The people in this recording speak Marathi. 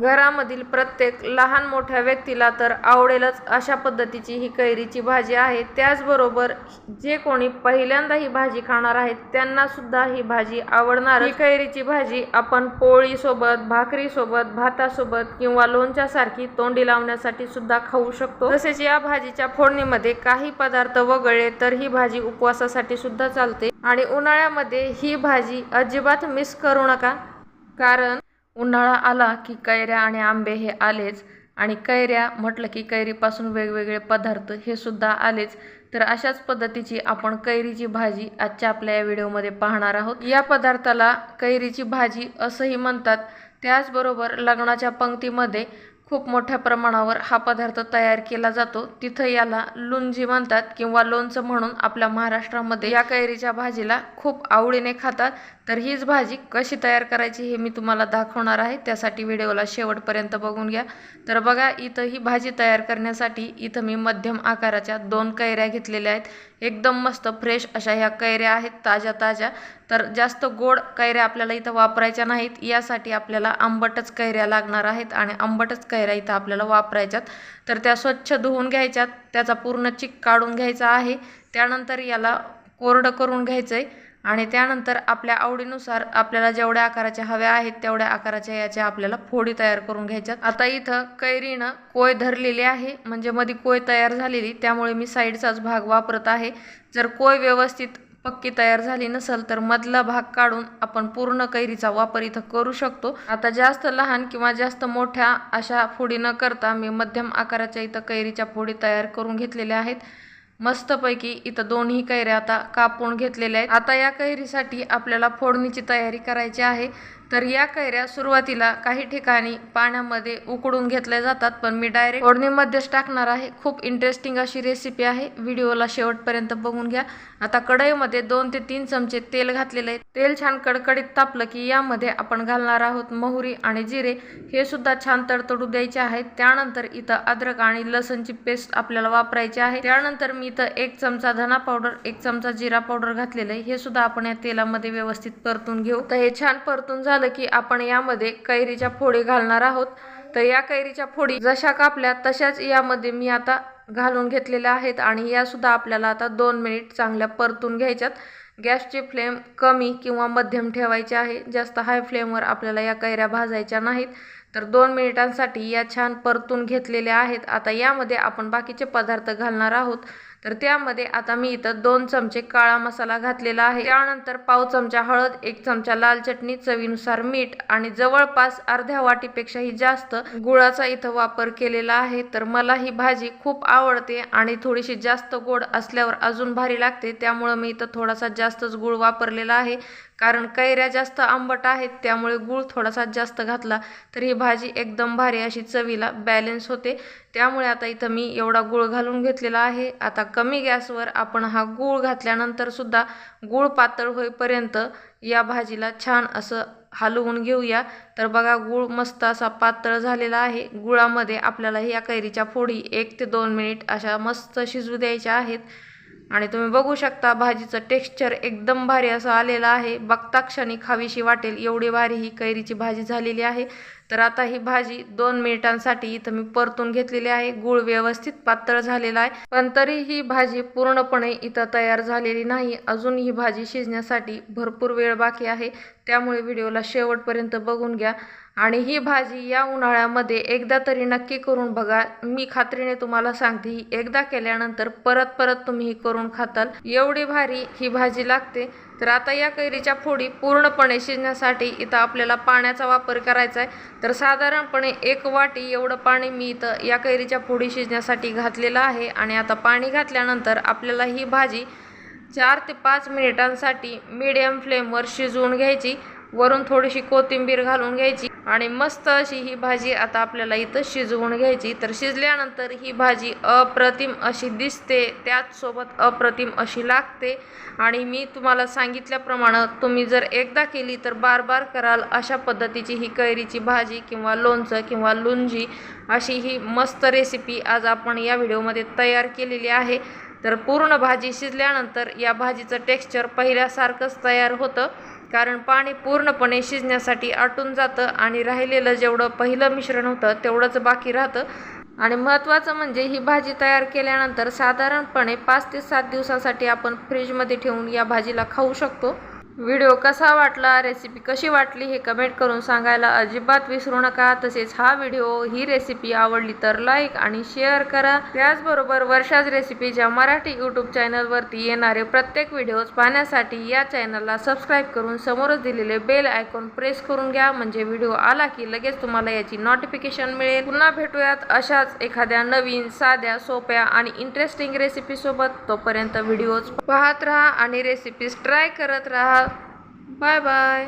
घरामधील प्रत्येक लहान मोठ्या व्यक्तीला तर आवडेलच अशा पद्धतीची ही कैरीची भाजी आहे। त्याचबरोबर जे कोणी पहिल्यांदा ही भाजी खाणार आहेत त्यांना सुद्धा ही भाजी आवडणार। ही कैरीची भाजी आपण पोळी सोबत, भाकरी सोबत, भातासोबत किंवा लोणच्यासारखी तोंडी लावण्यासाठी सुद्धा खाऊ शकतो। तसेच या भाजीच्या फोडणीमध्ये काही पदार्थ वगळले तर ही भाजी उपवासासाठी सुद्धा चालते। आणि उन्हाळ्यामध्ये ही भाजी अजिबात मिस करू नका, कारण उन्हाळा आला की कैऱ्या आणि आंबे हे आलेच, आणि कैऱ्या म्हटलं की कैरीपासून वेगवेगळे पदार्थ हे सुद्धा आलेच। तर अशाच पद्धतीची आपण कैरीची भाजी आजच्या आपल्या या व्हिडिओमध्ये पाहणार आहोत। या पदार्थाला कैरीची भाजी असंही म्हणतात। त्याचबरोबर लग्नाच्या पंक्तीमध्ये खूप मोठ्या प्रमाणावर हा पदार्थ तयार केला जातो, तिथं याला लुंजी म्हणतात किंवा लोणचं म्हणून आपल्या महाराष्ट्रामध्ये या कैरीच्या भाजीला खूप आवडीने खातात। तर हीच भाजी कशी तयार करायची हे मी तुम्हाला दाखवणार आहे, त्यासाठी व्हिडिओला शेवटपर्यंत बघून घ्या। तर बघा, इथं ही भाजी तयार करण्यासाठी इथं मी मध्यम आकाराच्या 2 कैऱ्या घेतलेल्या आहेत। एकदम मस्त फ्रेश अशा ह्या कैऱ्या आहेत, ताज्या ताज्या। तर जास्त गोड कैऱ्या आपल्याला इथं वापरायच्या नाहीत, यासाठी आपल्याला आंबटच कैऱ्या लागणार आहेत आणि आंबटच कैऱ्या इथं आपल्याला वापरायच्यात। तर त्या स्वच्छ धुवून घ्यायच्यात, त्याचा पूर्ण चिक काढून घ्यायचा आहे। त्यानंतर याला कोरडं करून घ्यायचंय आणि त्यानंतर आपल्या आवडीनुसार आपल्याला जेवढ्या आकाराच्या हव्या आहेत तेवढ्या आकाराच्या याच्या आपल्याला फोडी तयार करून घ्यायच्यात। आता इथं कैरीनं कोय धरलेली आहे, म्हणजे मध्ये कोय तयार झालेली, त्यामुळे मी साईडचाच भाग वापरत आहे। जर कोय व्यवस्थित पक्की तयार झाली नसेल तर मधला भाग काढून आपण पूर्ण कैरीचा वापर इथं करू शकतो। आता जास्त लहान किंवा जास्त मोठ्या अशा फोडी न करता मी मध्यम आकाराच्या इथं कैरीच्या फोडी तयार करून घेतलेल्या आहेत। मस्तपैकी इथं दोन्ही कैऱ्या आता कापून घेतलेल्या आहेत। आता या कैरीसाठी आपल्याला फोडणीची तयारी करायची आहे। तर या कैऱ्या सुरुवातीला काही ठिकाणी पाण्यामध्ये उकडून घेतल्या जातात, पण मी डायरेक्ट फोडणीमध्येच टाकणार आहे। खूप इंटरेस्टिंग अशी रेसिपी आहे, व्हिडिओला शेवटपर्यंत बघून घ्या। आता कढईमध्ये 2 ते 3 चमचे तेल घातलेले आहे। तेल छान कडकडीत तापलं की यामध्ये आपण घालणार आहोत मोहरी आणि जिरे, हे सुद्धा छान तडतडू द्यायचे आहेत। त्यानंतर इथं अद्रक आणि लसणची पेस्ट आपल्याला वापरायची आहे। त्यानंतर मी इथं 1 चमचा धना पावडर, 1 चमचा जिरा पावडर घातलेलं आहे, हे सुद्धा आपण या तेलामध्ये व्यवस्थित परतून घेऊ। तर हे छान परतून झालं की आपण यामध्ये कैरीच्या फोडी घालणार आहोत। तर या कैरीच्या फोडी जशा कापल्या तशाच यामध्ये मी आता घालून घेतलेल्या आहेत आणि या सुद्धा आपल्याला आता 2 मिनिट चांगल्या परतून घ्यायच्यात। गॅसची फ्लेम कमी किंवा मध्यम ठेवायची आहे, जास्त हाय फ्लेमवर आपल्याला या कैऱ्या भाजायच्या नाहीत। तर 2 मिनिटांसाठी या छान परतून घेतलेल्या आहेत। आता यामध्ये आपण बाकीचे पदार्थ घालणार आहोत। तर त्यामध्ये आता मी इथं 2 चमचे काळा मसाला घातलेला आहे। त्यानंतर पाव चमचा हळद, 1 चमचा लाल चटणी, चवीनुसार मीठ आणि जवळपास अर्ध्या वाटीपेक्षाही जास्त गुळाचा इथं वापर केलेला आहे। तर मला ही भाजी खूप आवडते आणि थोडीशी जास्त गोड असल्यावर अजून भारी लागते, त्यामुळे मी इथं थोडासा जास्तच गुळ वापरलेला आहे। कारण कैऱ्या जास्त आंबट आहेत, त्यामुळे गुळ थोडासा जास्त घातला तर ही भाजी एकदम भारी अशी चवीला बॅलन्स होते। त्यामुळे आता इथं मी एवढा गुळ घालून घेतलेला आहे। आता कमी गॅसवर आपण हा गुळ घातल्यानंतर सुद्धा गुळ पातळ होईपर्यंत या भाजीला छान असं हलवून घेऊया। तर बघा, गुळ मस्त असा पातळ झालेला आहे। गुळामध्ये आपल्याला या कैरीच्या फोडी 1 ते 2 मिनिट अशा मस्त शिजू द्यायच्या आहेत आणि तुम्ही बघू शकता भाजीचं टेक्स्चर एकदम भारी असं आलेलं आहे। बघता क्षणी खावीशी वाटेल एवढी भारी ही कैरीची भाजी झालेली आहे। तर आता ही भाजी 2 मिनिटांसाठी इथं मी परतून घेतलेली आहे। गुळ व्यवस्थित पातळ झालेला आहे, पण तरी ही भाजी पूर्णपणे इथं तयार झालेली नाही, अजून ही भाजी शिजण्यासाठी भरपूर वेळ बाकी आहे। त्यामुळे व्हिडिओला शेवटपर्यंत बघून घ्या आणि ही भाजी या उन्हाळ्यामध्ये एकदा तरी नक्की करून बघा। मी खात्रीने तुम्हाला सांगते, ही एकदा केल्यानंतर परत परत तुम्ही ही करून खाताल, एवढी भारी ही भाजी लागते। तर आता या कैरीच्या फोडी पूर्णपणे शिजण्यासाठी इथं आपल्याला पाण्याचा वापर करायचा आहे। तर साधारणपणे 1 वाटी एवढं पाणी मी इथं या कैरीच्या फोडी शिजण्यासाठी घातलेलं आहे आणि आता पाणी घातल्यानंतर आपल्याला ही भाजी 4 ते 5 मिनिटांसाठी मीडियम फ्लेमवर शिजवून घ्यायची। वरून थोडीशी कोथिंबीर घालून घ्यायची आणि मस्त अशी ही भाजी आता आपल्याला इथं शिजवून घ्यायची। तर शिजल्यानंतर ही भाजी अप्रतिम अशी दिसते, त्याचसोबत अप्रतिम अशी लागते आणि मी तुम्हाला सांगितल्याप्रमाणे तुम्ही जर एकदा केली तर बार बार कराल अशा पद्धतीची ही कैरीची भाजी किंवा लोणचं किंवा लुंजी अशी ही मस्त रेसिपी आज आपण या व्हिडिओमध्ये तयार केलेली आहे। तर पूर्ण भाजी शिजल्यानंतर या भाजीचं टेक्स्चर पहिल्यासारखंच तयार होतं, कारण पाणी पूर्णपणे शिजण्यासाठी आटून जातं आणि राहिलेलं जेवढं पहिलं मिश्रण होतं तेवढंच बाकी राहतं. आणि महत्त्वाचं म्हणजे ही भाजी तयार केल्यानंतर साधारणपणे 5 ते 7 दिवसासाठी आपण फ्रीजमध्ये ठेवून या भाजीला खाऊ शकतो. व्हिडिओ कसा वाटला, रेसिपी कशी वाटली हे कमेंट करून सांगायला अजिबात विसरू नका. तसेच ही रेसिपी आवडली तर लाईक आणि शेअर करा. त्याचबरोबर वर्षाज रेसिपीच्या मराठी यूट्यूब चॅनलवरती येणारे प्रत्येक व्हिडिओज पाहण्यासाठी या चॅनलला सबस्क्राईब करून समोरच दिलेले बेल आयकॉन प्रेस करून घ्या, म्हणजे व्हिडिओ आला की लगेच तुम्हाला याची नोटिफिकेशन मिळेल. पुन्हा भेटूयात अशाच एखाद्या नवीन, साध्या, सोप्या आणि इंटरेस्टिंग रेसिपीसोबत. तोपर्यंत व्हिडिओज पाहत राहा आणि रेसिपीज ट्राय करत राहा. Bye bye.